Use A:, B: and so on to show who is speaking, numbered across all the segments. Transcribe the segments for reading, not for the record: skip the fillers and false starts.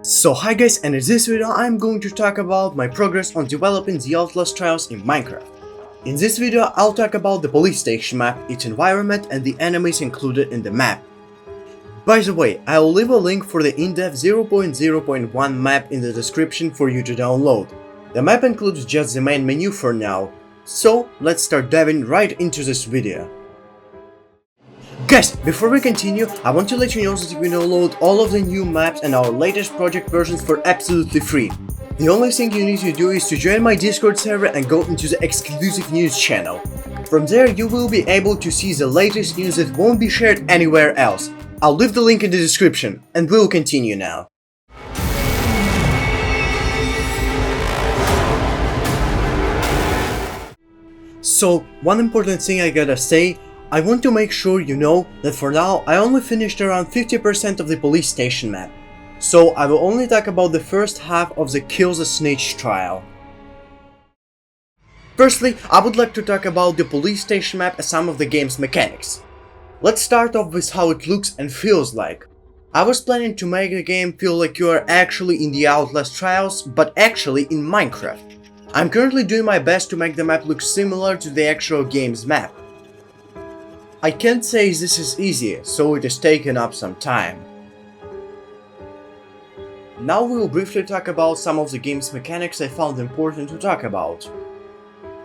A: So hi guys, and in this video I'm going to talk about my progress on developing the Outlast trials in Minecraft. In this video I'll talk about the police station map, its environment and the enemies included in the map. By the way, I'll leave a link for the in-depth 0.0.1 map in the description for you to download. The map includes just the main menu for now, so let's start diving right into this video. Guys, before we continue, I want to let you know that you can download all of the new maps and our latest project versions for absolutely free. The only thing you need to do is to join my Discord server and go into the exclusive news channel. From there you will be able to see the latest news that won't be shared anywhere else. I'll leave the link in the description, and we'll continue now. So, one important thing I gotta say, I want to make sure you know that for now I only finished around 50% of the police station map, so I will only talk about the first half of the Kill the Snitch trial. Firstly, I would like to talk about the police station map and some of the game's mechanics. Let's start off with how it looks and feels like. I was planning to make the game feel like you are actually in the Outlast trials, but actually in Minecraft. I'm currently doing my best to make the map look similar to the actual game's map. I can't say this is easy, so it has taken up some time. Now we will briefly talk about some of the game's mechanics I found important to talk about.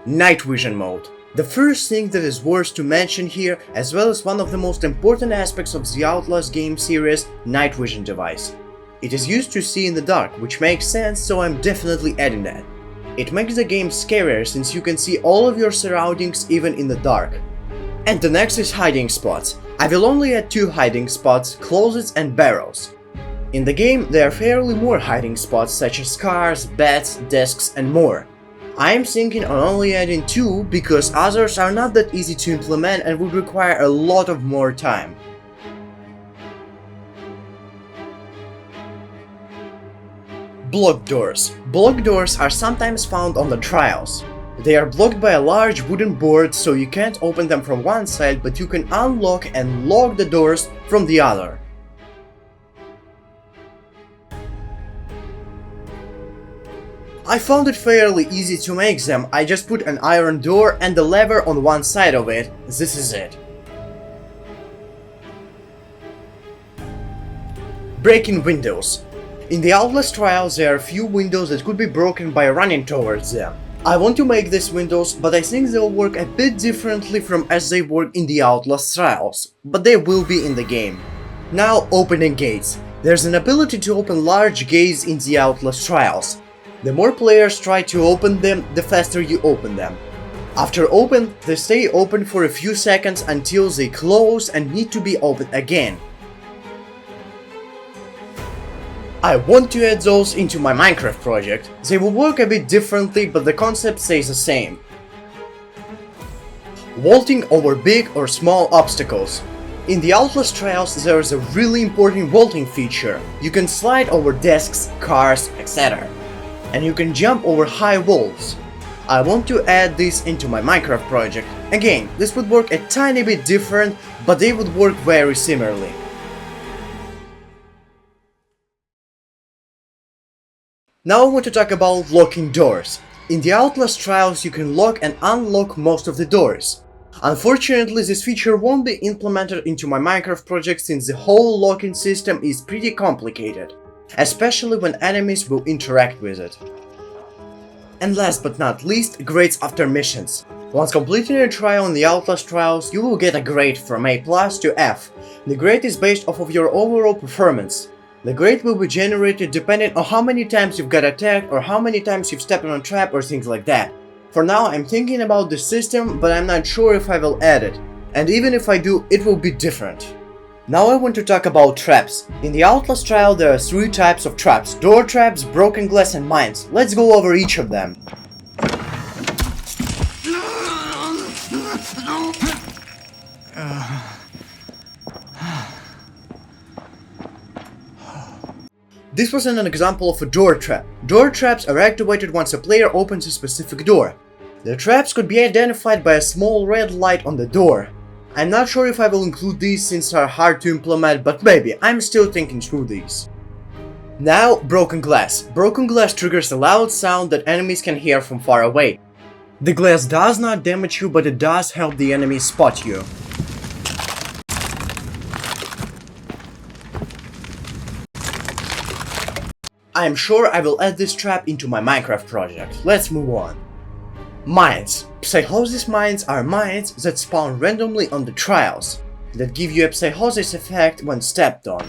A: Night vision mode. The first thing that is worth to mention here, as well as one of the most important aspects of the Outlast game series, night vision device. It is used to see in the dark, which makes sense, so I'm definitely adding that. It makes the game scarier since you can see all of your surroundings even in the dark. And the next is hiding spots. I will only add 2 hiding spots, closets and barrels. In the game there are fairly more hiding spots such as cars, beds, desks and more. I am thinking on only adding 2 because others are not that easy to implement and would require a lot of more time. Blocked doors. Blocked doors are sometimes found on the trials. They are blocked by a large wooden board, so you can't open them from one side, but you can unlock and lock the doors from the other. I found it fairly easy to make them. I just put an iron door and a lever on one side of it. This is it. Breaking windows. In the Outlast trials there are few windows that could be broken by running towards them. I want to make these windows, but I think they'll work a bit differently from as they work in the Outlast trials, but they will be in the game. Now, opening gates. There's an ability to open large gates in the Outlast trials. The more players try to open them, the faster you open them. After open, they stay open for a few seconds until they close and need to be opened again. I want to add those into my Minecraft project. They will work a bit differently, but the concept stays the same. Vaulting over big or small obstacles. In the Outlast trials there is a really important vaulting feature. You can slide over desks, cars, etc. And you can jump over high walls. I want to add this into my Minecraft project. Again, this would work a tiny bit different, but they would work very similarly. Now I want to talk about locking doors. In the Outlast trials you can lock and unlock most of the doors. Unfortunately this feature won't be implemented into my Minecraft project since the whole locking system is pretty complicated, especially when enemies will interact with it. And last but not least, grades after missions. Once completing a trial in the Outlast trials you will get a grade from A+ to F. The grade is based off of your overall performance. The grade will be generated depending on how many times you've got attacked or how many times you've stepped on a trap or things like that. For now I'm thinking about the system, but I'm not sure if I will add it. And even if I do, it will be different. Now I want to talk about traps. In the Outlast trial there are 3 types of traps: door traps, broken glass and mines. Let's go over each of them. This was an example of a door trap. Door traps are activated once a player opens a specific door. The traps could be identified by a small red light on the door. I'm not sure if I will include these since they are hard to implement, but maybe, I'm still thinking through these. Now, broken glass. Broken glass triggers a loud sound that enemies can hear from far away. The glass does not damage you, but it does help the enemies spot you. I am sure I will add this trap into my Minecraft project. Let's move on. Mines. Psychosis mines are mines that spawn randomly on the trials, that give you a psychosis effect when stepped on.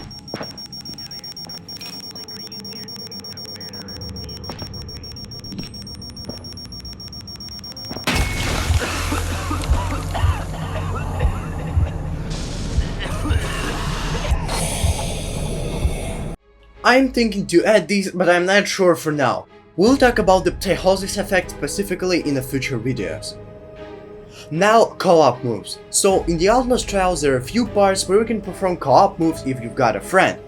A: I'm thinking to add these, but I'm not sure for now. We'll talk about the psychosis effect specifically in the future videos. Now, co-op moves. So, in the Outlast trials there are a few parts where you can perform co-op moves if you've got a friend.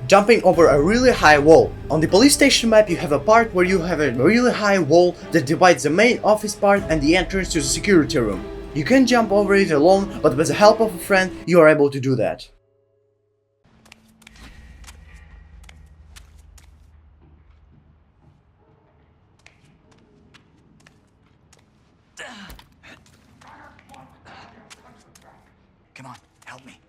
A: Jumping over a really high wall. On the police station map you have a part where you have a really high wall that divides the main office part and the entrance to the security room. You can jump over it alone, but with the help of a friend you are able to do that.
B: Come on, help me.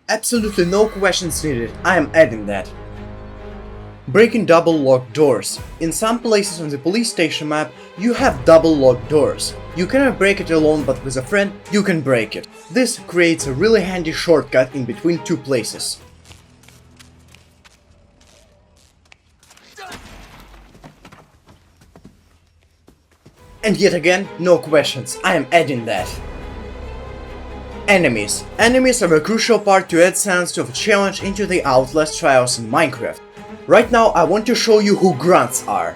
A: Absolutely no questions needed, I am adding that. Breaking double locked doors. In some places on the police station map, you have double locked doors. You cannot break it alone, but with a friend, you can break it. This creates a really handy shortcut in between two places. And yet again, no questions, I am adding that. Enemies. Enemies are a crucial part to add sense of a challenge into the Outlast trials in Minecraft. Right now I want to show you who Grunts are.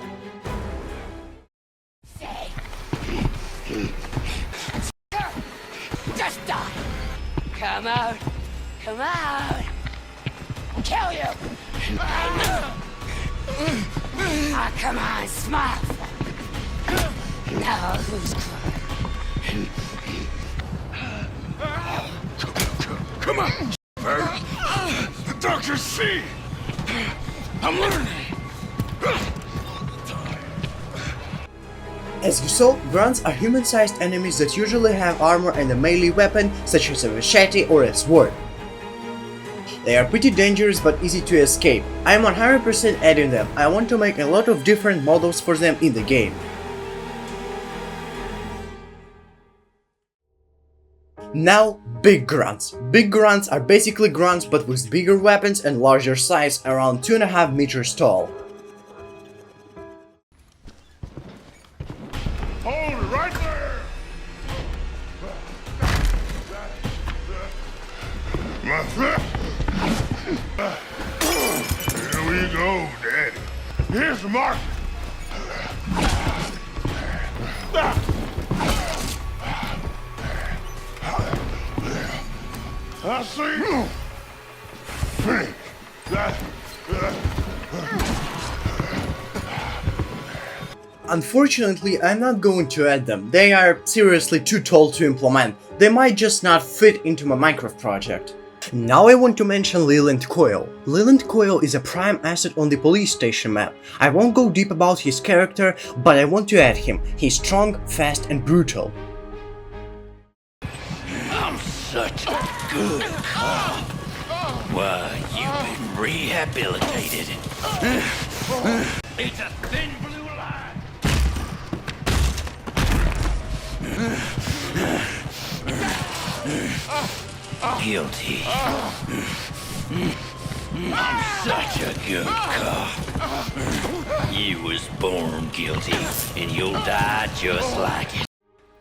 C: Just die! Come out! Come out! Kill you! Ah, come on, smile! Now who's crying?
D: Come on, bird. The doctors see. I'm learning.
A: As you saw, Grunts are human-sized enemies that usually have armor and a melee weapon such as a machete or a sword. They are pretty dangerous but easy to escape. I am 100% adding them. I want to make a lot of different models for them in the game. Now, big grunts. Big grunts are basically grunts but with bigger weapons and larger size, around 2.5 meters tall.
D: Hold it right there. My friend. Here we go, Daddy. Here's the mark. I see. Think that.
A: Unfortunately, I'm not going to add them. They are seriously too tall to implement. They might just not fit into my Minecraft project. Now I want to mention Leland Coyle. Leland Coyle is a prime asset on the police station map. I won't go deep about his character, but I want to add him. He's strong, fast and brutal.
B: I'm such a good cop. Why, you've been rehabilitated. It's a thin blue line. Guilty. I'm such a good cop. You was born guilty, and you'll die just like it.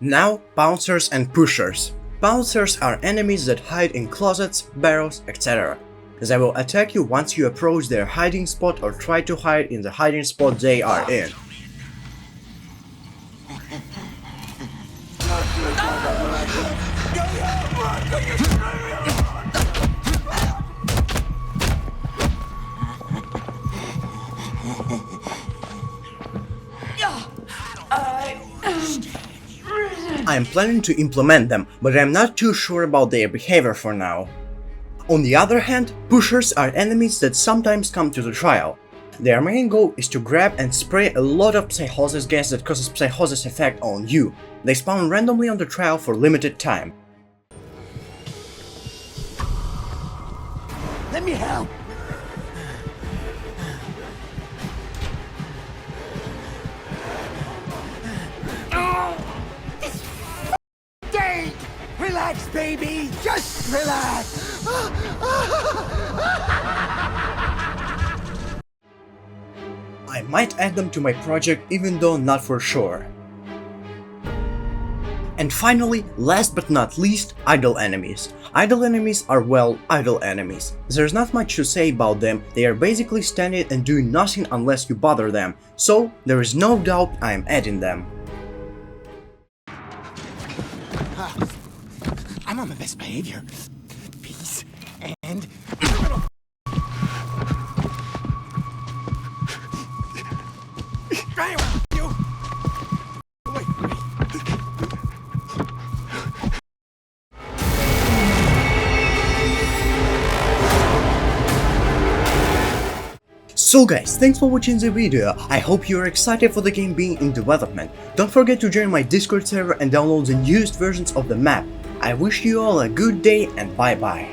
A: Now, Puncers and Pushers. Puncers are enemies that hide in closets, barrels, etc. They will attack you once you approach their hiding spot or try to hide in the hiding spot they are in. I am planning to implement them, but I am not too sure about their behavior for now. On the other hand, pushers are enemies that sometimes come to the trial. Their main goal is to grab and spray a lot of psychosis gas that causes psychosis effect on you. They spawn randomly on the trial for limited time.
C: Let me help. Day! Relax, baby. Just relax.
A: I might add them to my project even though not for sure. And finally, last but not least, idle enemies. Idle enemies are, well, idle enemies. There's not much to say about them, they are basically standing and doing nothing unless you bother them, so there is no doubt I am adding them.
C: I'm on my best behavior. Peace and...
A: So guys, thanks for watching the video, I hope you are excited for the game being in development. Don't forget to join my Discord server and download the newest versions of the map. I wish you all a good day and bye bye.